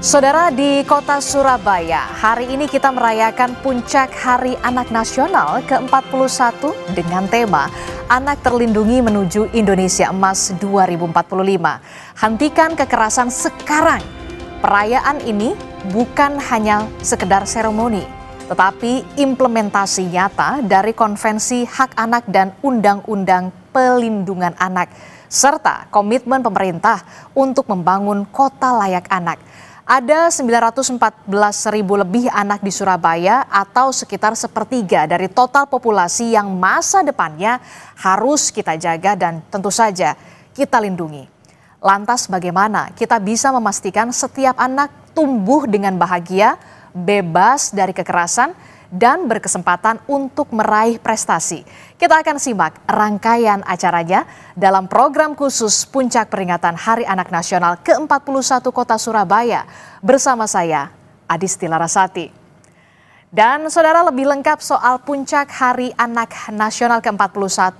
Saudara, di kota Surabaya, hari ini kita merayakan puncak Hari Anak Nasional ke-41 dengan tema Anak Terlindungi Menuju Indonesia Emas 2045. Hentikan kekerasan sekarang. Perayaan ini bukan hanya sekedar seremoni, tetapi implementasi nyata dari Konvensi Hak Anak dan Undang-Undang Pelindungan Anak, serta komitmen pemerintah untuk membangun kota layak anak. Ada 914.000 lebih anak di Surabaya atau sekitar sepertiga dari total populasi yang masa depannya harus kita jaga dan tentu saja kita lindungi. Lantas bagaimana kita bisa memastikan setiap anak tumbuh dengan bahagia, bebas dari kekerasan, dan berkesempatan untuk meraih prestasi? Kita akan simak rangkaian acaranya dalam program khusus Puncak Peringatan Hari Anak Nasional ke-41 Kota Surabaya bersama saya, Adisti Larasati. Dan saudara, lebih lengkap soal Puncak Hari Anak Nasional ke-41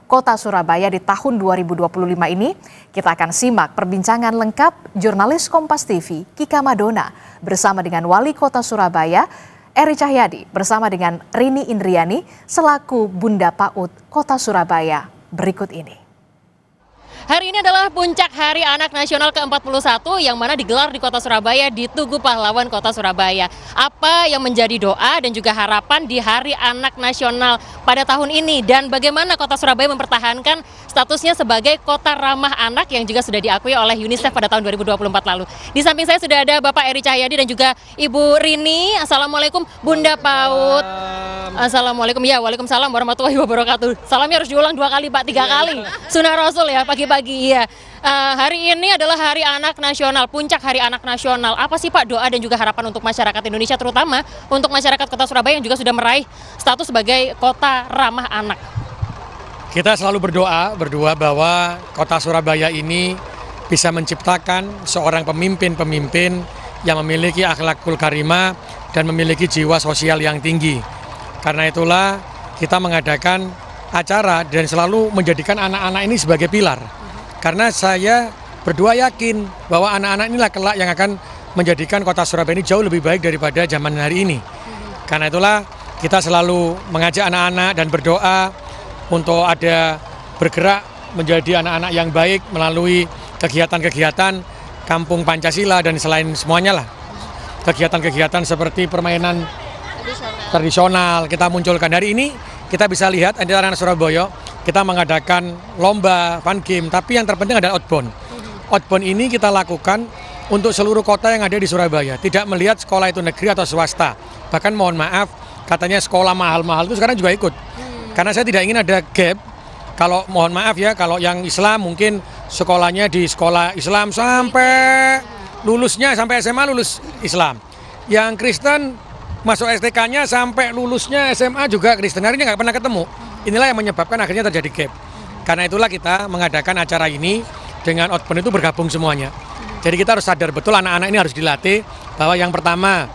Kota Surabaya di tahun 2025 ini, kita akan simak perbincangan lengkap jurnalis Kompas TV Kika Madona bersama dengan Wali Kota Surabaya Eri Cahyadi bersama dengan Rini Indriani selaku Bunda PAUD Kota Surabaya berikut ini. Hari ini adalah puncak Hari Anak Nasional ke-41 yang mana digelar di Kota Surabaya di Tugu Pahlawan Kota Surabaya. Apa yang menjadi doa dan juga harapan di Hari Anak Nasional pada tahun ini dan bagaimana Kota Surabaya mempertahankan statusnya sebagai kota ramah anak yang juga sudah diakui oleh UNICEF pada tahun 2024 lalu. Di samping saya sudah ada Bapak Eri Cahyadi dan juga Ibu Rini. Assalamualaikum Bunda PAUD. Assalamualaikum. Ya, waalaikumsalam warahmatullahi wabarakatuh. Salamnya harus diulang 2 kali Pak, 3 kali. Sunnah Rasul ya pagi-pagi ya. Hari ini adalah Hari Anak Nasional, puncak Hari Anak Nasional. Apa sih Pak doa dan juga harapan untuk masyarakat Indonesia, terutama untuk masyarakat Kota Surabaya yang juga sudah meraih status sebagai kota ramah anak? Kita selalu berdoa bahwa Kota Surabaya ini bisa menciptakan seorang pemimpin-pemimpin yang memiliki akhlakul karimah dan memiliki jiwa sosial yang tinggi. Karena itulah kita mengadakan acara dan selalu menjadikan anak-anak ini sebagai pilar. Karena saya berdua yakin bahwa anak-anak inilah kelak yang akan menjadikan Kota Surabaya ini jauh lebih baik daripada zaman hari ini. Karena itulah kita selalu mengajak anak-anak dan berdoa untuk ada bergerak menjadi anak-anak yang baik melalui kegiatan-kegiatan Kampung Pancasila dan selain semuanya lah. Kegiatan-kegiatan seperti permainan tradisional kita munculkan. Hari ini kita bisa lihat di anak Surabaya kita mengadakan lomba, fun game, tapi yang terpenting adalah outbound. Outbound ini kita lakukan untuk seluruh kota yang ada di Surabaya, tidak melihat sekolah itu negeri atau swasta. Bahkan mohon maaf, katanya sekolah mahal-mahal itu sekarang juga ikut. Karena saya tidak ingin ada gap, kalau mohon maaf ya, kalau yang Islam mungkin sekolahnya di sekolah Islam sampai lulusnya, sampai SMA lulus Islam. Yang Kristen masuk STK-nya sampai lulusnya SMA juga Kristen, harinya nggak pernah ketemu. Inilah yang menyebabkan akhirnya terjadi gap. Karena itulah kita mengadakan acara ini dengan outbound itu bergabung semuanya. Jadi kita harus sadar betul anak-anak ini harus dilatih bahwa yang pertama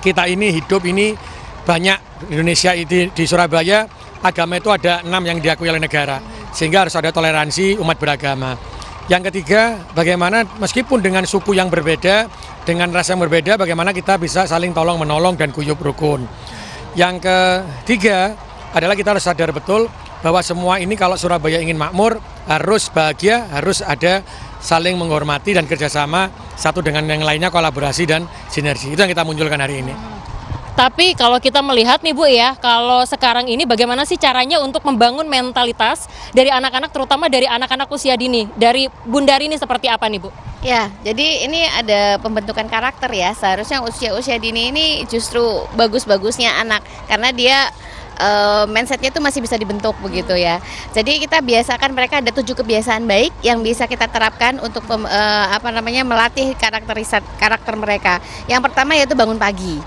kita ini hidup ini banyak Indonesia di Surabaya, agama itu ada 6 yang diakui oleh negara, sehingga harus ada toleransi umat beragama. Yang ketiga, bagaimana meskipun dengan suku yang berbeda, dengan ras yang berbeda, bagaimana kita bisa saling tolong-menolong dan guyub rukun. Yang ketiga adalah kita harus sadar betul bahwa semua ini kalau Surabaya ingin makmur, harus bahagia, harus ada saling menghormati dan kerjasama satu dengan yang lainnya, kolaborasi dan sinergi. Itu yang kita munculkan hari ini. Tapi kalau kita melihat nih Bu ya, kalau sekarang ini bagaimana sih caranya untuk membangun mentalitas dari anak-anak, terutama dari anak-anak usia dini? Dari Bunda Rini seperti apa nih Bu? Ya, jadi ini ada pembentukan karakter ya. Seharusnya usia-usia dini ini justru bagus-bagusnya anak, karena dia mindsetnya itu masih bisa dibentuk begitu ya. Jadi kita biasakan mereka ada 7 kebiasaan baik yang bisa kita terapkan untuk melatih karakter mereka. Yang pertama yaitu bangun pagi.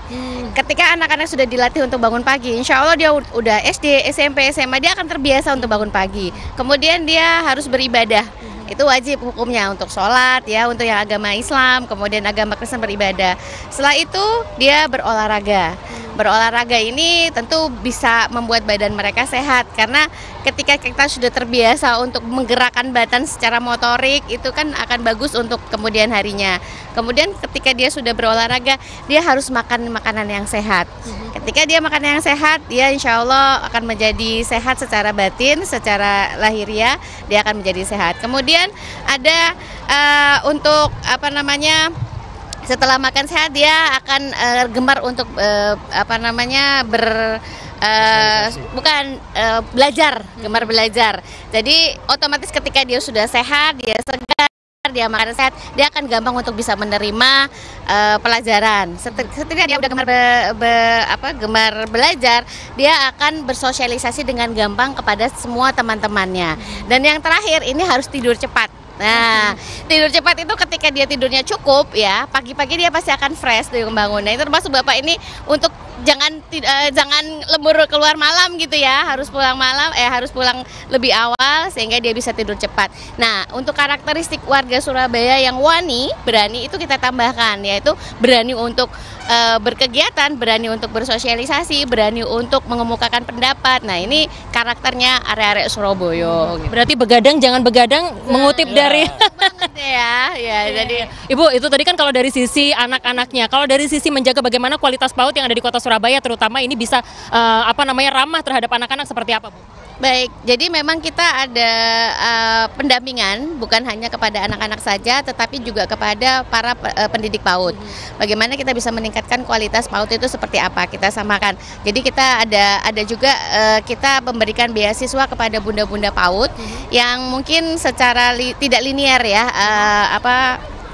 Ketika anak-anak sudah dilatih untuk bangun pagi, insya Allah dia udah SD, SMP, SMA dia akan terbiasa untuk bangun pagi. Kemudian dia harus beribadah. Itu wajib hukumnya untuk sholat ya, untuk yang agama Islam, kemudian agama Kristen beribadah. Setelah itu dia berolahraga. berolahraga ini tentu bisa membuat badan mereka sehat, karena ketika kita sudah terbiasa untuk menggerakkan badan secara motorik, itu kan akan bagus untuk kemudian harinya. Kemudian ketika dia sudah berolahraga, dia harus makan makanan yang sehat. Ketika dia makan yang sehat, dia insya Allah akan menjadi sehat secara batin, secara lahiriah, dia akan menjadi sehat. Kemudian ada untuk setelah makan sehat, dia akan gemar untuk belajar, gemar belajar. Jadi otomatis ketika dia sudah sehat, dia segar, dia makan sehat, dia akan gampang untuk bisa menerima pelajaran. Setelah dia udah gemar belajar, dia akan bersosialisasi dengan gampang kepada semua teman-temannya. Dan yang terakhir, ini harus tidur cepat. Nah, tidur cepat itu ketika dia tidurnya cukup ya, pagi-pagi dia pasti akan fresh dari bangunnya. Itu termasuk Bapak ini untuk jangan lembur keluar malam gitu ya, harus pulang lebih awal sehingga dia bisa tidur cepat. Nah, untuk karakteristik warga Surabaya yang wani, berani, itu kita tambahkan, yaitu berani untuk berkegiatan, berani untuk bersosialisasi, berani untuk mengemukakan pendapat. Nah, ini karakternya arek-arek Surabaya. Gitu. Berarti begadang jangan begadang, mengutip dari banget ya. Jadi Ibu, itu tadi kan kalau dari sisi anak-anaknya, kalau dari sisi menjaga bagaimana kualitas PAUD yang ada di Kota Surabaya terutama ini bisa ramah terhadap anak-anak seperti apa, Bu? baik, jadi memang kita ada pendampingan bukan hanya kepada anak-anak saja, tetapi juga kepada para pendidik PAUD. Bagaimana kita bisa meningkatkan kualitas PAUD itu seperti apa? Kita samakan. Jadi kita ada juga kita memberikan beasiswa kepada bunda-bunda PAUD yang mungkin secara tidak linear ya,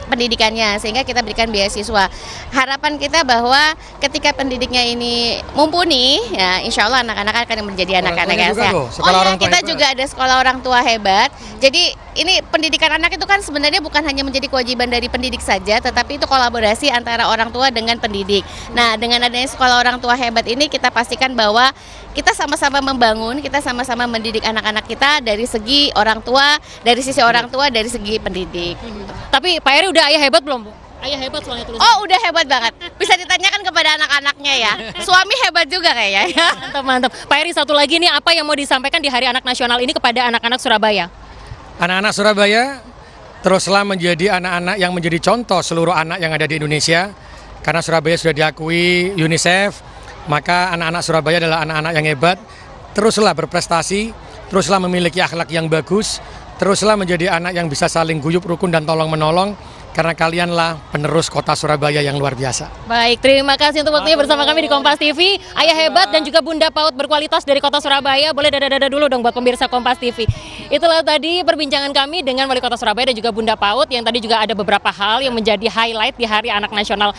pendidikannya, sehingga kita berikan beasiswa. Harapan kita bahwa ketika pendidiknya ini mumpuni, ya insya Allah anak-anak akan menjadi anak-anak yang sehat. Kita juga ada sekolah orang tua hebat. Jadi ini pendidikan anak itu kan sebenarnya bukan hanya menjadi kewajiban dari pendidik saja, tetapi itu kolaborasi antara orang tua dengan pendidik. Nah, dengan adanya sekolah orang tua hebat ini, kita pastikan bahwa kita sama-sama membangun, kita sama-sama mendidik anak-anak kita dari segi orang tua, dari sisi orang tua, dari segi pendidik. Tapi Pak Eri udah ayah hebat belum, Bu? Ayah hebat soalnya tulisan. Oh, udah hebat banget. Bisa ditanyakan kepada anak-anaknya ya. Suami hebat juga kayaknya ya. Mantap. Pak Eri, satu lagi nih, apa yang mau disampaikan di Hari Anak Nasional ini kepada anak-anak Surabaya? Anak-anak Surabaya teruslah menjadi anak-anak yang menjadi contoh seluruh anak yang ada di Indonesia. Karena Surabaya sudah diakui UNICEF, maka anak-anak Surabaya adalah anak-anak yang hebat. Teruslah berprestasi, teruslah memiliki akhlak yang bagus, teruslah menjadi anak yang bisa saling guyup, rukun, dan tolong-menolong. Karena kalianlah penerus kota Surabaya yang luar biasa. Baik, terima kasih untuk waktunya bersama kami di Kompas TV. Ayah hebat dan juga bunda PAUD berkualitas dari kota Surabaya. Boleh dada-dada dulu dong buat pemirsa Kompas TV. Itulah tadi perbincangan kami dengan Wali Kota Surabaya dan juga bunda PAUD, yang tadi juga ada beberapa hal yang menjadi highlight di Hari Anak Nasional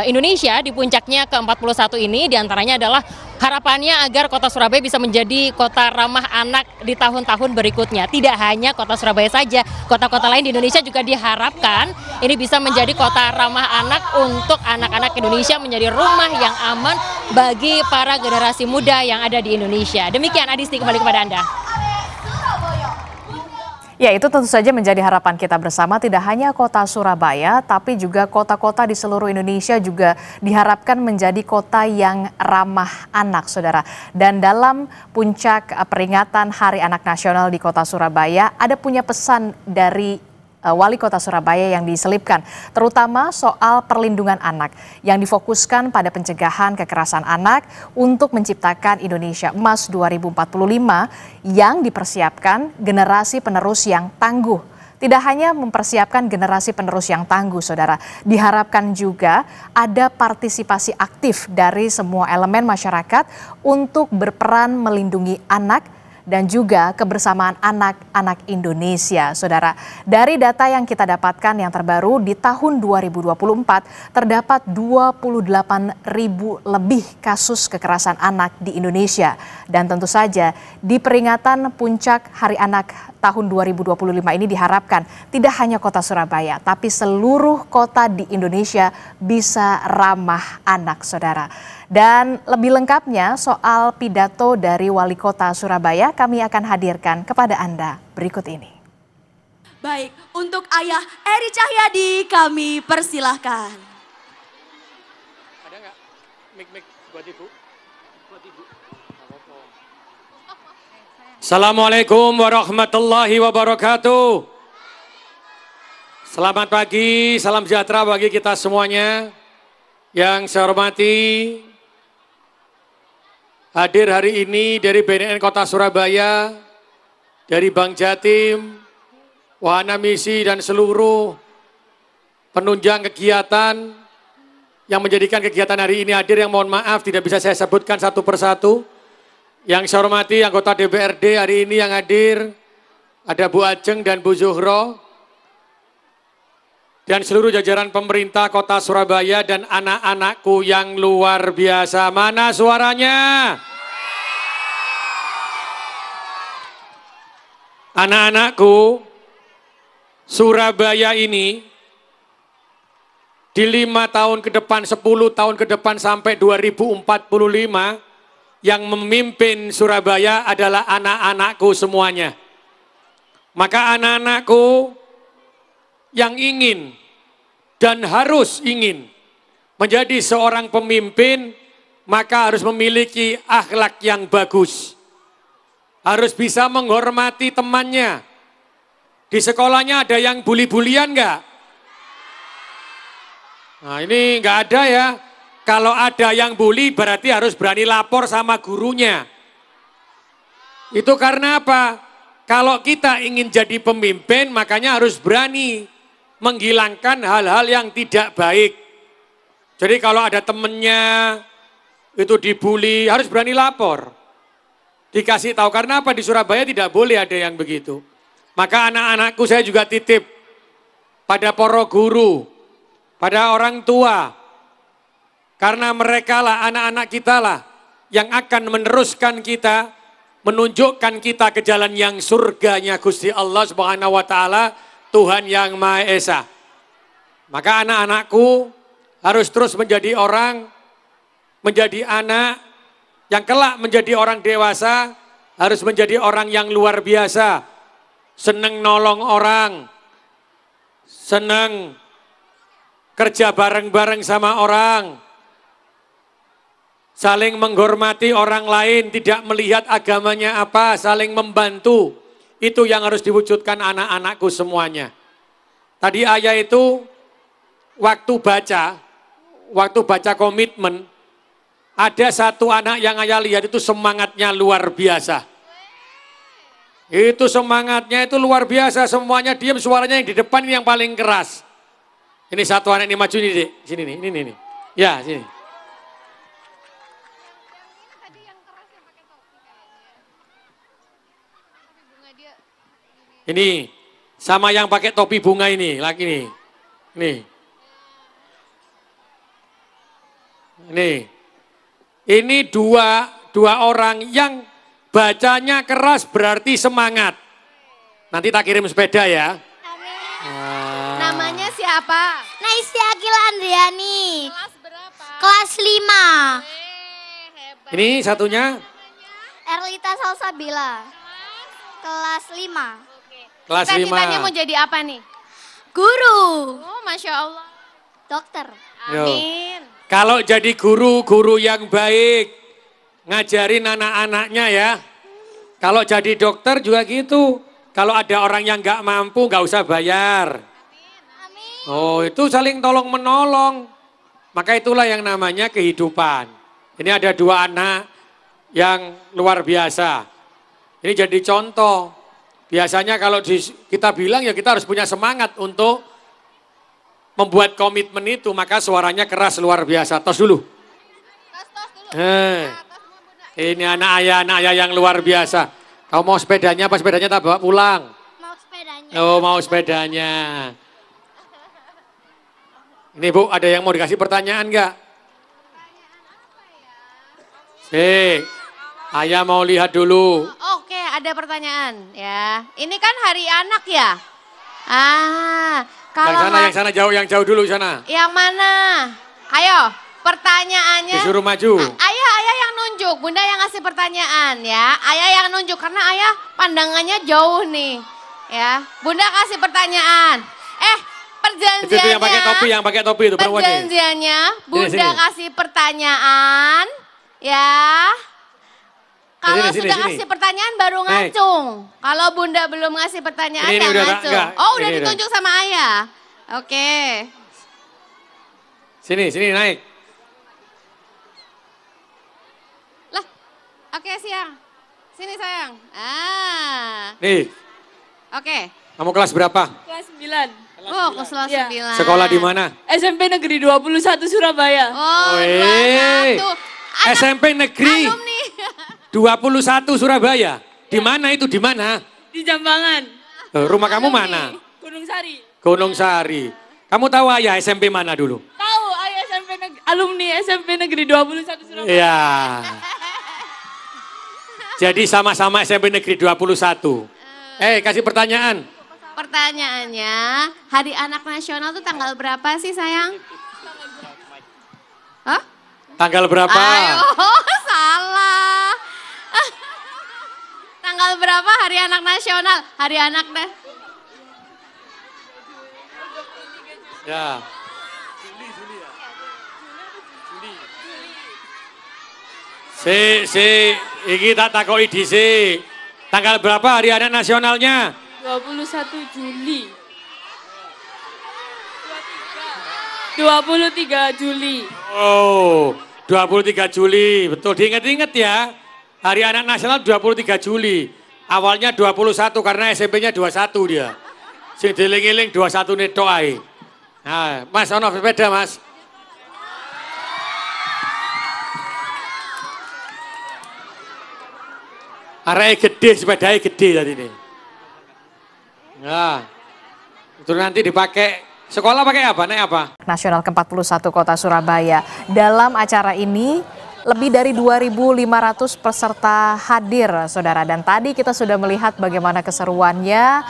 Indonesia di puncaknya ke-41 ini. Di antaranya adalah harapannya agar kota Surabaya bisa menjadi kota ramah anak di tahun-tahun berikutnya. Tidak hanya kota Surabaya saja, kota-kota lain di Indonesia juga diharapkan ini bisa menjadi kota ramah anak untuk anak-anak Indonesia, menjadi rumah yang aman bagi para generasi muda yang ada di Indonesia. Demikian, Adisti, kembali kepada Anda. Ya, itu tentu saja menjadi harapan kita bersama, tidak hanya kota Surabaya, tapi juga kota-kota di seluruh Indonesia juga diharapkan menjadi kota yang ramah anak, saudara. Dan dalam puncak peringatan Hari Anak Nasional di kota Surabaya, ada punya pesan dari Wali Kota Surabaya yang diselipkan, terutama soal perlindungan anak yang difokuskan pada pencegahan kekerasan anak untuk menciptakan Indonesia Emas 2045 yang dipersiapkan generasi penerus yang tangguh. Tidak hanya mempersiapkan generasi penerus yang tangguh, saudara, diharapkan juga ada partisipasi aktif dari semua elemen masyarakat untuk berperan melindungi anak dan juga kebersamaan anak-anak Indonesia, saudara. Dari data yang kita dapatkan yang terbaru di tahun 2024, terdapat 28.000 lebih kasus kekerasan anak di Indonesia. Dan tentu saja di peringatan puncak Hari Anak tahun 2025 ini diharapkan tidak hanya kota Surabaya, tapi seluruh kota di Indonesia bisa ramah anak, saudara. Dan lebih lengkapnya soal pidato dari Wali Kota Surabaya kami akan hadirkan kepada Anda berikut ini. Baik, untuk Ayah Eri Cahyadi kami persilahkan. Ada nggak? Mik. Assalamualaikum warahmatullahi wabarakatuh. Selamat pagi, salam sejahtera bagi kita semuanya. Yang saya hormati, hadir hari ini dari BNN Kota Surabaya, dari Bank Jatim, Wahana Misi dan seluruh penunjang kegiatan yang menjadikan kegiatan hari ini hadir, yang mohon maaf tidak bisa saya sebutkan satu persatu. Yang saya hormati anggota DPRD hari ini yang hadir, ada Bu Ajeng dan Bu Zuhro, dan seluruh jajaran pemerintah Kota Surabaya dan anak-anakku yang luar biasa. Mana suaranya? Anak-anakku, Surabaya ini di 5 tahun ke depan, 10 tahun ke depan sampai 2045, yang memimpin Surabaya adalah anak-anakku semuanya. Maka anak-anakku yang ingin dan harus ingin menjadi seorang pemimpin, maka harus memiliki akhlak yang bagus. Harus bisa menghormati temannya. Di sekolahnya ada yang bully-bulian enggak? Nah ini enggak ada ya. Kalau ada yang bully berarti harus berani lapor sama gurunya. Itu karena apa? Kalau kita ingin jadi pemimpin, makanya harus berani menghilangkan hal-hal yang tidak baik. Jadi kalau ada temennya itu dibully, harus berani lapor. Dikasih tahu, karena apa? Di Surabaya tidak boleh ada yang begitu. Maka anak-anakku saya juga titip pada para guru, pada orang tua. Karena mereka lah, anak-anak kita lah yang akan meneruskan kita, menunjukkan kita ke jalan yang surganya Gusti Allah Subhanahu wa taala, Tuhan yang Maha Esa. Maka anak-anakku harus terus menjadi orang, menjadi anak yang kelak menjadi orang dewasa, harus menjadi orang yang luar biasa. Senang nolong orang, senang kerja bareng-bareng sama orang, saling menghormati orang lain, tidak melihat agamanya apa, saling membantu. Itu yang harus diwujudkan anak-anakku semuanya. Tadi ayah itu waktu baca komitmen, ada satu anak yang ayah lihat itu semangatnya luar biasa. Itu semangatnya itu luar biasa, semuanya diam, suaranya yang di depan ini yang paling keras. Ini satu anak ini maju nih, Dek. Sini nih, ini. Ya, sini. Ini sama yang pakai topi bunga ini, laki nih. Nih. Ini dua orang yang bacanya keras berarti semangat. Nanti tak kirim sepeda ya. Amin. Namanya siapa? Naisya Akila Andriani. Kelas berapa? Kelas 5. Hebat. Ini satunya Erlita Salsabila. Kelas 5. kelas 5. Cita-citanya mau jadi apa nih? Guru. Oh, Masya Allah. Dokter. Yo. Amin. Kalau jadi guru yang baik, ngajarin anak-anaknya ya. Kalau jadi dokter juga gitu. Kalau ada orang yang nggak mampu, nggak usah bayar. Amin. Oh, itu saling tolong menolong. Maka itulah yang namanya kehidupan. Ini ada 2 anak yang luar biasa. Ini jadi contoh. Biasanya kalau kita bilang ya kita harus punya semangat untuk membuat komitmen itu, maka suaranya keras luar biasa. Tos dulu. Tos dulu. Ini anak ayah yang luar biasa. Kamu mau sepedanya apa sepedanya tak bawa pulang? Mau sepedanya. Oh, mau sepedanya. Ini Bu, ada yang mau dikasih pertanyaan enggak? Ayah mau lihat dulu. Oke, ada pertanyaan ya. Ini kan hari anak ya? Kalau Yang sana yang jauh dulu sana. Yang mana? Ayo, pertanyaannya. Disuruh maju. Ayah yang nunjuk, Bunda yang ngasih pertanyaan ya. Ayah yang nunjuk karena ayah pandangannya jauh nih. Ya, Bunda kasih pertanyaan. Perjanjiannya. Itu yang pakai topi itu perempuannya. Perjanjiannya, Bunda Sini. kasih pertanyaan. Ya. Kalau Sini, sudah sini. ngasih pertanyaan baru ngacung. Kalau Bunda belum ngasih pertanyaan ya ngacung. Oh, udah ditunjuk sama Ayah. Oke. Sini naik. Lah, oke siang. Sini sayang. Nih, Oke. kamu kelas berapa? Kelas 9. Oh, kelas 9. Sekolah di mana? SMP Negeri 21 Surabaya. Oh, Wih. 21. SMP Negeri Alumni. 21 Surabaya. Di mana itu? Di mana? Di Jambangan. Rumah kamu mana? Gunung Sari. Gunung Sari. Kamu tahu Ayah SMP mana dulu? Tahu, ayah alumni SMP Negeri 21 Surabaya. Iya. Jadi sama-sama SMP Negeri 21. Kasih pertanyaan. Pertanyaannya, Hari Anak Nasional itu tanggal berapa sih sayang? Hah? Tanggal berapa? Ayo, salah. Tanggal berapa Hari Anak Nasional? Hari Anak Ya. Iki tak takoki dhisik. Tanggal berapa Hari Anak Nasionalnya? 21 Juli. 23 Juli. Oh, 23 Juli. Betul, diingat-ingat ya. Hari Anak Nasional 23 Juli. Awalnya 21 karena SMP-nya 21 dia. Sing dieling-eling 21 netok ae. Nah, Mas ono sepeda, Mas. Arahnya gede, sepedanya gede tadi ini. Nah, itu nanti dipakai, sekolah pakai apa, naik apa? Nasional ke-41 Kota Surabaya. Dalam acara ini lebih dari 2.500 peserta hadir, saudara. Dan tadi kita sudah melihat bagaimana keseruannya,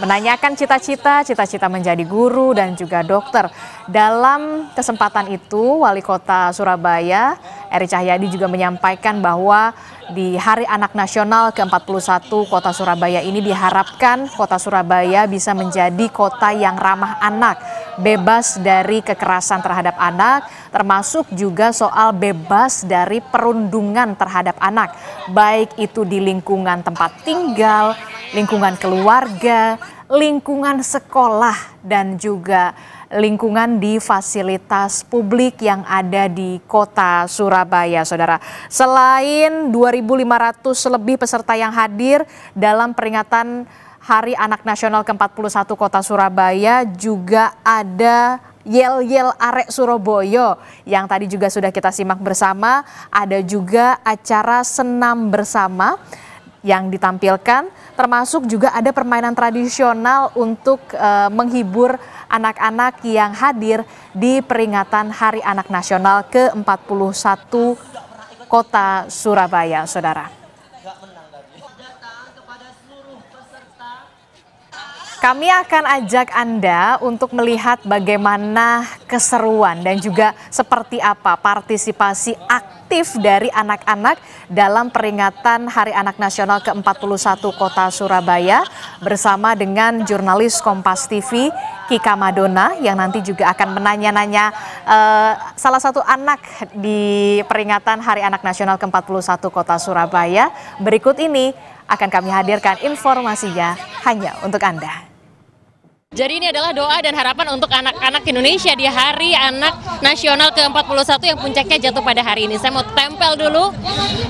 menanyakan cita-cita menjadi guru dan juga dokter. Dalam kesempatan itu, Wali Kota Surabaya, Eri Cahyadi juga menyampaikan bahwa di Hari Anak Nasional ke-41 Kota Surabaya ini diharapkan Kota Surabaya bisa menjadi kota yang ramah anak, bebas dari kekerasan terhadap anak, termasuk juga soal bebas dari perundungan terhadap anak, baik itu di lingkungan tempat tinggal, lingkungan keluarga, lingkungan sekolah, dan juga lingkungan di fasilitas publik yang ada di Kota Surabaya, saudara. Selain 2.500 lebih peserta yang hadir dalam peringatan Hari Anak Nasional ke-41 Kota Surabaya, juga ada Yel-Yel Arek Surabaya yang tadi juga sudah kita simak bersama. Ada juga acara senam bersama yang ditampilkan, termasuk juga ada permainan tradisional untuk menghibur anak-anak yang hadir di peringatan Hari Anak Nasional ke-41 Kota Surabaya, saudara. Kami akan ajak Anda untuk melihat bagaimana keseruan dan juga seperti apa partisipasi aktif dari anak-anak dalam peringatan Hari Anak Nasional ke-41 Kota Surabaya bersama dengan jurnalis Kompas TV Kika Madona yang nanti juga akan menanya-nanya salah satu anak di peringatan Hari Anak Nasional ke-41 Kota Surabaya. Berikut ini akan kami hadirkan informasinya hanya untuk Anda. Jadi ini adalah doa dan harapan untuk anak-anak Indonesia di Hari Anak Nasional ke-41 yang puncaknya jatuh pada hari ini. Saya mau tempel dulu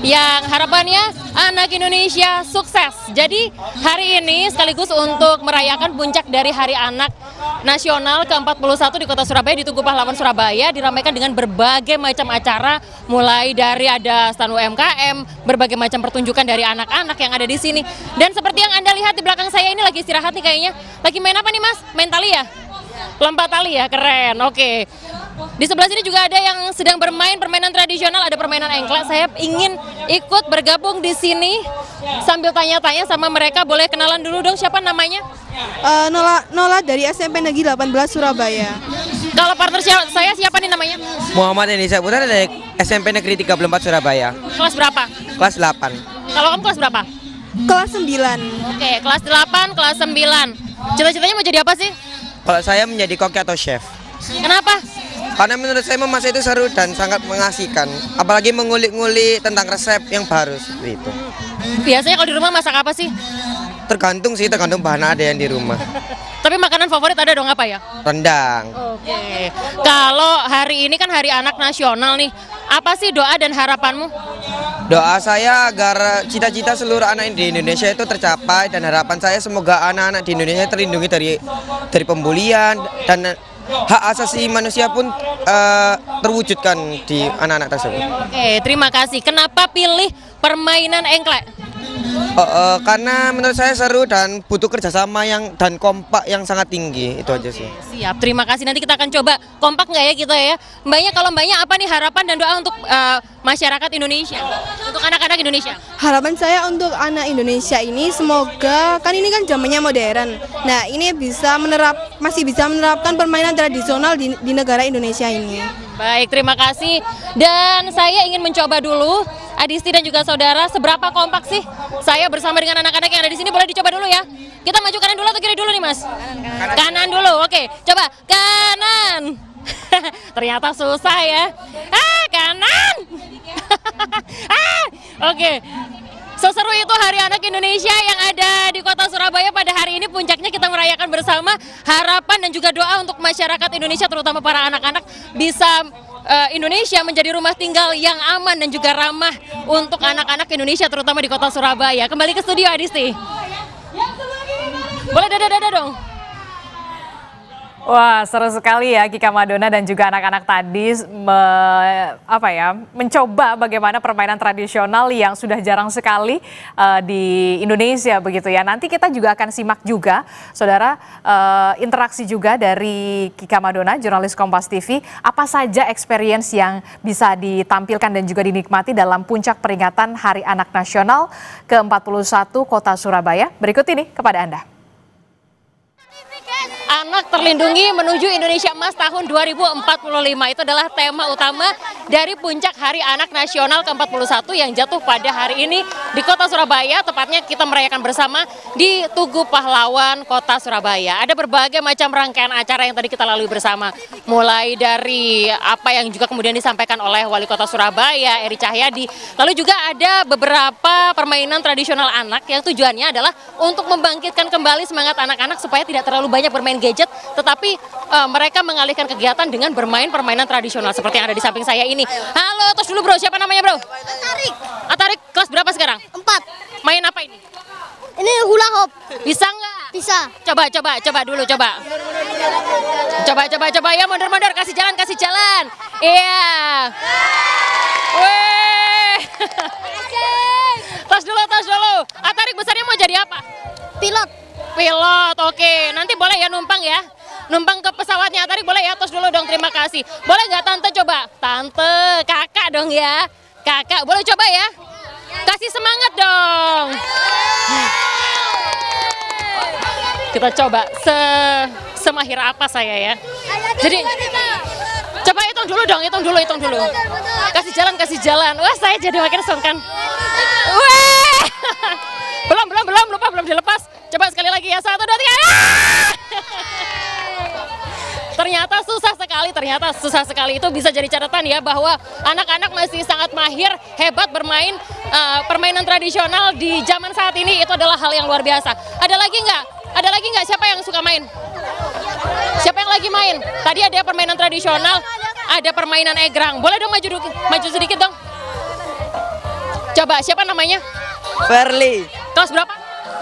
yang harapannya anak Indonesia sukses. Jadi hari ini sekaligus untuk merayakan puncak dari Hari Anak Nasional ke-41 di Kota Surabaya di Tugu Pahlawan Surabaya diramaikan dengan berbagai macam acara, mulai dari ada stand UMKM, berbagai macam pertunjukan dari anak-anak yang ada di sini. Dan seperti yang Anda lihat di belakang saya ini lagi istirahat nih kayaknya. Lagi main apa nih Mas? Main tali ya? Lompat tali ya, keren. Oke. Di sebelah sini juga ada yang sedang bermain permainan tradisional, ada permainan engklek. Saya ingin ikut bergabung di sini sambil tanya-tanya sama mereka. Boleh kenalan dulu dong, siapa namanya? Nola dari SMP Negeri 18 Surabaya. Kalau partner saya siapa nih namanya? Muhammad Enisa Putra dari SMP Negeri 34 Surabaya. Kelas berapa? Kelas 8. Kalau kamu kelas berapa? Kelas 9. Oke, kelas 8, kelas 9. Cita-citanya mau jadi apa sih? Kalau saya menjadi koki atau chef. Kenapa? Karena menurut saya memasak itu seru dan sangat mengasihkan. Apalagi mengulik-ngulik tentang resep yang baru seperti itu. Biasanya kalau di rumah masak apa sih? Tergantung bahan ada yang di rumah. Tapi makanan favorit ada dong apa ya? Rendang. Oke. Kalau hari ini kan Hari Anak Nasional nih, apa sih doa dan harapanmu? Doa saya agar cita-cita seluruh anak di Indonesia itu tercapai dan harapan saya semoga anak-anak di Indonesia terlindungi dari pembulian dan hak asasi manusia pun terwujudkan di anak-anak tersebut. Oke, terima kasih. Kenapa pilih permainan engklek? Karena menurut saya seru dan butuh kerjasama dan kompak yang sangat tinggi, itu aja sih. Siap, terima kasih. Nanti kita akan coba kompak nggak ya kita ya? Mbaknya, kalau mbaknya apa nih harapan dan doa untuk masyarakat Indonesia, untuk anak-anak Indonesia? Harapan saya untuk anak Indonesia ini semoga, kan ini kan zamannya modern. Nah, ini masih bisa menerapkan permainan tradisional di negara Indonesia ini. Baik, terima kasih. Dan saya ingin mencoba dulu, Adisti dan juga saudara, seberapa kompak sih saya bersama dengan anak-anak yang ada di sini. Boleh dicoba dulu ya. Kita maju kanan dulu atau kiri dulu nih, Mas? Kanan dulu. Oke, coba kanan. Ternyata susah ya. Kanan. Oke. Seseru itu Hari Anak Indonesia yang ada di kota Surabaya pada hari ini. Puncaknya kita merayakan bersama, harapan dan juga doa untuk masyarakat Indonesia, terutama para anak-anak, bisa Indonesia menjadi rumah tinggal yang aman dan juga ramah untuk anak-anak Indonesia, terutama di kota Surabaya. Kembali ke studio, Adisti. Boleh dada-dada dong. Wah, seru sekali ya Kika Madonna dan juga anak-anak tadi mencoba bagaimana permainan tradisional yang sudah jarang sekali di Indonesia begitu ya. Nanti kita juga akan simak juga, saudara, interaksi juga dari Kika Madonna, jurnalis Kompas TV. Apa saja experience yang bisa ditampilkan dan juga dinikmati dalam puncak peringatan Hari Anak Nasional ke-41 Kota Surabaya. Berikut ini kepada Anda. Anak terlindungi menuju Indonesia Emas tahun 2045, itu adalah tema utama dari puncak Hari Anak Nasional ke-41 yang jatuh pada hari ini di kota Surabaya. Tepatnya kita merayakan bersama di Tugu Pahlawan, kota Surabaya. Ada berbagai macam rangkaian acara yang tadi kita lalui bersama, mulai dari apa yang juga kemudian disampaikan oleh Wali Kota Surabaya, Eri Cahyadi. Lalu juga ada beberapa permainan tradisional anak yang tujuannya adalah untuk membangkitkan kembali semangat anak-anak supaya tidak terlalu banyak bermain gadget, tetapi mereka mengalihkan kegiatan dengan bermain permainan tradisional seperti yang ada di samping saya ini. Halo, tos dulu bro, siapa namanya bro? Atarik, kelas berapa sekarang? 4. Main apa ini? Ini hula hoop. Bisa nggak? Bisa. Coba dulu, coba. Coba ya, mundur, kasih jalan. Iya. Weh. Tos dulu. Atarik besarnya mau jadi apa? Pilot, oke. Nanti boleh ya numpang ya. Numpang ke pesawatnya Atarik boleh ya, tos dulu dong, terima kasih. Boleh nggak tante coba? Tante, kakak dong ya. Kakak, boleh coba ya? Kasih semangat dong. Kita coba semahir apa saya ya. Jadi, coba hitung dulu. Kasih jalan. Wah, saya jadi makin sungkan. Wah. Belum dilepas. Coba sekali lagi ya, 1, 2, 3. Ternyata susah sekali. Itu bisa jadi catatan ya bahwa anak-anak masih sangat mahir, hebat bermain permainan tradisional di zaman saat ini. Itu adalah hal yang luar biasa. Ada lagi nggak? Siapa yang suka main? Siapa yang lagi main? Tadi ada permainan tradisional, ada permainan egrang. Boleh dong maju sedikit dong. Coba, siapa namanya? Verly. Kelas berapa?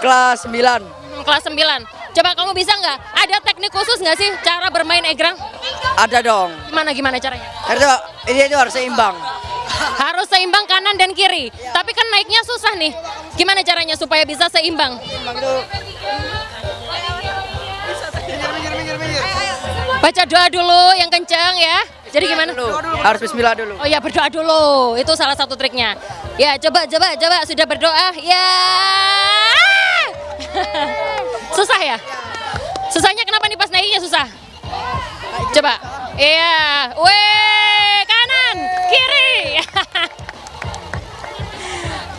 Kelas 9. Kelas 9. Coba kamu bisa nggak? Ada teknik khusus nggak sih cara bermain egrang? Ada dong. Gimana caranya? Itu harus seimbang. Harus seimbang kanan dan kiri. Tapi kan naiknya susah nih. Gimana caranya supaya bisa seimbang? Baca doa dulu yang kencang ya. Jadi gimana? Harus bismillah dulu. Oh ya, berdoa dulu. Itu salah satu triknya. Ya, coba. Sudah berdoa? Ya. Susah ya? Susahnya kenapa nih pas naiknya susah? Coba. Iya. Weh, kanan, kiri.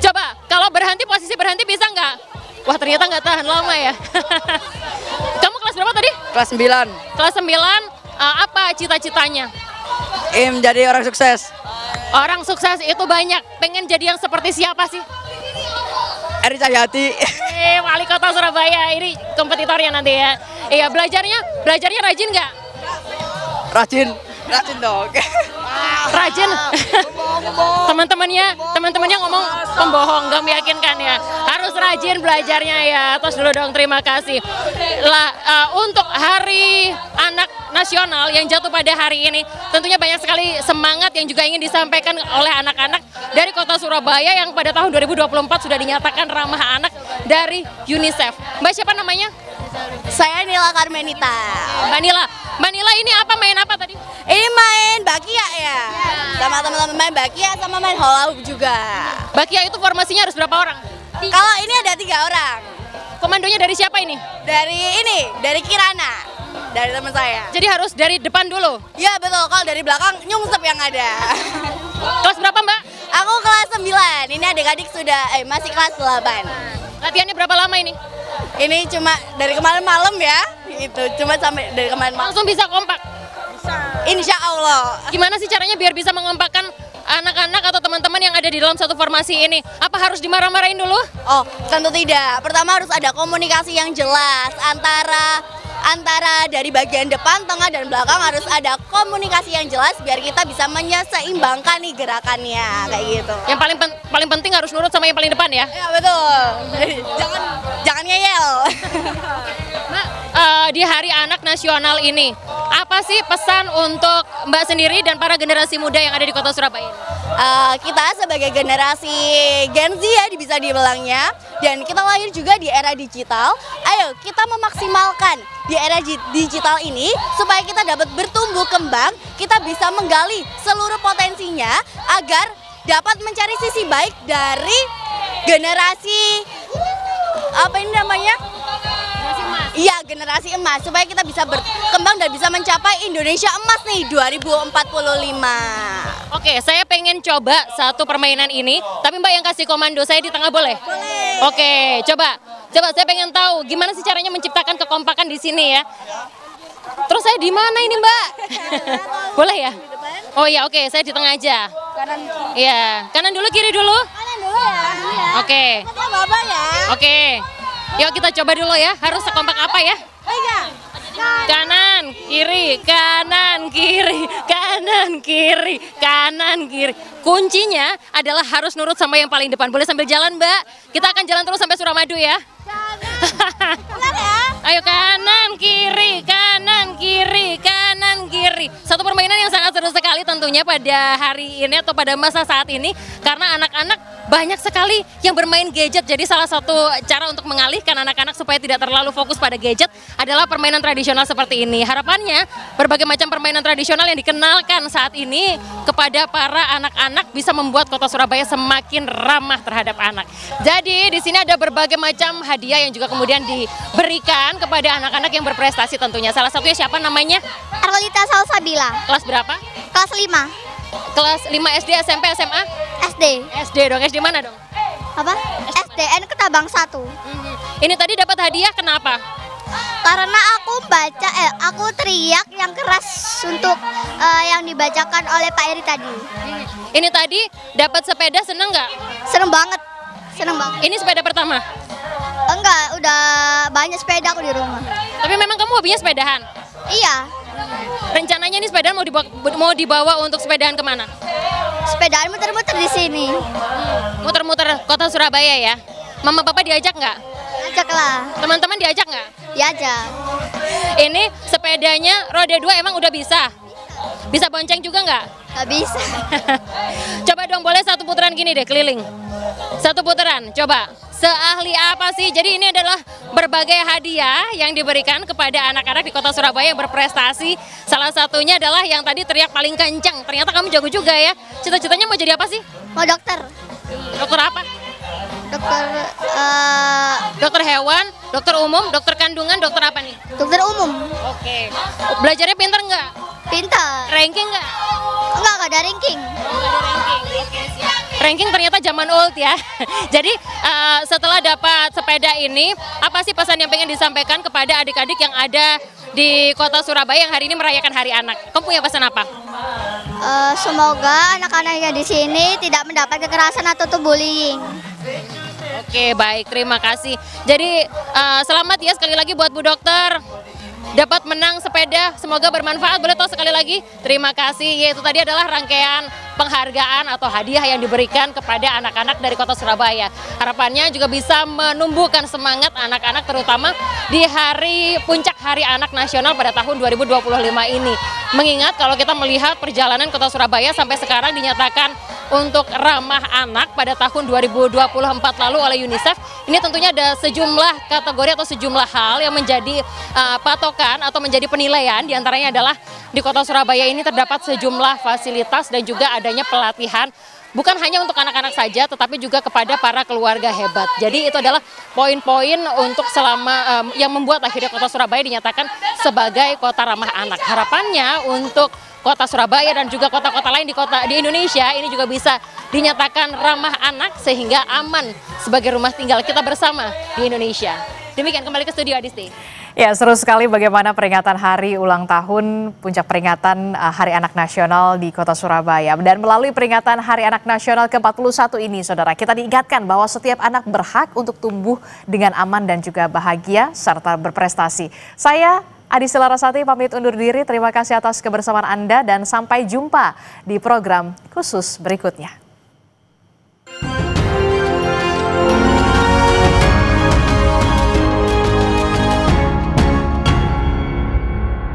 Coba, kalau posisi berhenti bisa nggak? Wah, ternyata nggak tahan lama ya. Kamu kelas berapa tadi? Kelas 9. Kelas 9, apa cita-citanya? Ingin menjadi orang sukses. Orang sukses itu banyak. Pengen jadi yang seperti siapa sih? Eri Cahyati. Wali Kota Surabaya. Ini kompetitornya nanti ya. Iya, belajarnya rajin nggak? Rajin dong. Rajin. Teman-temannya ngomong pembohong, nggak meyakinkan ya. Harus rajin belajarnya ya. Terus dulu dong, terima kasih. Untuk Hari Anak Nasional yang jatuh pada hari ini, tentunya banyak sekali semangat yang juga ingin disampaikan oleh anak-anak dari Kota Surabaya yang pada tahun 2024 sudah dinyatakan ramah anak dari UNICEF. Mbak siapa namanya? Saya Nila Karmenita. Mbak Nila ini main apa tadi? Ini main bakia ya. Sama teman-teman main bakia sama main hula hoop juga. Bakia itu formasinya harus berapa orang? Kalau ini ada 3 orang. Komandonya dari siapa ini? Dari Kirana. Dari teman saya. Jadi harus dari depan dulu? Iya betul, kalau dari belakang nyungsep yang ada. Kelas berapa Mbak? Aku kelas 9, ini adik-adik sudah masih kelas 8. Latihannya berapa lama ini? Ini cuma dari kemarin malam ya, itu cuma sampai dari kemarin malam. Langsung bisa kompak? Insya Allah. Gimana sih caranya biar bisa mengompakkan anak-anak atau teman-teman yang ada di dalam satu formasi ini? Apa harus dimarah-marahin dulu? Oh, tentu tidak. Pertama harus ada komunikasi yang jelas antara dari bagian depan, tengah, dan belakang harus ada komunikasi yang jelas biar kita bisa menyeimbangkan nih gerakannya kayak gitu. Yang paling penting harus nurut sama yang paling depan ya? Iya betul. Jangan ngeyel. Mbak, di Hari Anak Nasional ini, apa sih pesan untuk Mbak sendiri dan para generasi muda yang ada di Kota Surabaya? Kita sebagai generasi Gen Z ya bisa dibilangnya, dan kita lahir juga di era digital. Ayo kita memaksimalkan di era digital ini supaya kita dapat bertumbuh kembang, kita bisa menggali seluruh potensinya agar dapat mencari sisi baik dari generasi Iya, generasi emas, supaya kita bisa berkembang dan bisa mencapai Indonesia emas nih 2045. Oke, saya pengen coba satu permainan ini, tapi Mbak yang kasih komando, saya di tengah boleh? Boleh. Oke, coba saya pengen tahu gimana sih caranya menciptakan kekompakan di sini ya. Terus saya di mana ini Mbak? Boleh ya? Oh iya, oke, saya di tengah aja. Kanan. Iya, kanan dulu, kiri dulu. Kanan dulu ya. Oke. Bapak ya. Oke. Yuk kita coba dulu ya, harus sekompak apa ya? Kanan, kiri, kanan, kiri, kanan, kiri, kanan, kiri. Kuncinya adalah harus nurut sama yang paling depan. Boleh sambil jalan Mbak? Kita akan jalan terus sampai Suramadu ya. Ayo kanan, kiri, kanan, kiri, kanan, kiri. Satu permainan yang sangat seru sekali tentunya pada hari ini atau pada masa saat ini. Karena anak-anak banyak sekali yang bermain gadget. Jadi salah satu cara untuk mengalihkan anak-anak supaya tidak terlalu fokus pada gadget adalah permainan tradisional seperti ini. Harapannya berbagai macam permainan tradisional yang dikenalkan saat ini kepada para anak-anak bisa membuat Kota Surabaya semakin ramah terhadap anak. Jadi di sini ada berbagai macam hadiah yang juga kemudian diberikan kepada anak-anak yang berprestasi tentunya. Salah satunya siapa namanya? Arlita Salsabila. Kelas berapa? Kelas 5. Kelas 5 SD, SMP, SMA? SD. SD dong, SD mana dong? Apa? SDN Ketabang 1. Ini tadi dapat hadiah kenapa? Karena aku teriak yang keras untuk yang dibacakan oleh Pak Eri tadi. Ini tadi dapat sepeda, seneng nggak? Seneng banget. Ini sepeda pertama? Enggak, udah banyak sepeda aku di rumah. Tapi memang kamu hobinya sepedahan? Iya. Rencananya ini sepedaan mau dibawa untuk sepedaan kemana? Sepedaan muter-muter di sini. Muter-muter Kota Surabaya ya? Mama papa diajak nggak? Ajak lah. Teman-teman diajak nggak? Diajak. Ini sepedanya roda 2 emang udah bisa? Bisa bonceng juga nggak? Nggak bisa. Coba dong, boleh satu putaran gini deh, keliling. Satu putaran, coba. Seahli apa sih? Jadi ini adalah berbagai hadiah yang diberikan kepada anak-anak di Kota Surabaya yang berprestasi. Salah satunya adalah yang tadi teriak paling kencang. Ternyata kamu jago juga ya. Cita-citanya mau jadi apa sih? Mau dokter. Dokter apa? Dokter hewan, dokter umum, dokter kandungan, dokter apa nih? Dokter umum. Oke. Belajarnya pinter nggak? Pinter. Ranking nggak? Enggak ada ranking. Ranking ternyata zaman old ya. Jadi setelah dapat sepeda ini, apa sih pesan yang pengen disampaikan kepada adik-adik yang ada di Kota Surabaya yang hari ini merayakan Hari Anak? Kamu punya pesan apa? Semoga anak-anak yang di sini tidak mendapat kekerasan atau bullying. Oke, baik, terima kasih. Jadi selamat ya sekali lagi buat Bu Dokter. Dapat menang sepeda, semoga bermanfaat. Boleh tahu sekali lagi? Terima kasih. Yaitu tadi adalah rangkaian penghargaan atau hadiah yang diberikan kepada anak-anak dari Kota Surabaya. Harapannya juga bisa menumbuhkan semangat anak-anak terutama di hari puncak Hari Anak Nasional pada tahun 2025 ini. Mengingat kalau kita melihat perjalanan Kota Surabaya sampai sekarang dinyatakan untuk ramah anak pada tahun 2024 lalu oleh UNICEF, ini tentunya ada sejumlah kategori atau sejumlah hal yang menjadi patokan atau menjadi penilaian. Diantaranya adalah di Kota Surabaya ini terdapat sejumlah fasilitas dan juga adanya pelatihan bukan hanya untuk anak-anak saja, tetapi juga kepada para keluarga hebat. Jadi itu adalah poin-poin untuk selama yang membuat akhirnya Kota Surabaya dinyatakan sebagai kota ramah anak. Harapannya untuk Kota Surabaya dan juga kota-kota lain di Indonesia ini juga bisa dinyatakan ramah anak sehingga aman sebagai rumah tinggal kita bersama di Indonesia. Demikian, kembali ke studio Adisti. Ya, seru sekali bagaimana peringatan hari ulang tahun puncak peringatan Hari Anak Nasional di Kota Surabaya. Dan melalui peringatan Hari Anak Nasional ke-41 ini, saudara, kita diingatkan bahwa setiap anak berhak untuk tumbuh dengan aman dan juga bahagia serta berprestasi. Saya Adisti Larasati pamit undur diri. Terima kasih atas kebersamaan Anda dan sampai jumpa di program khusus berikutnya.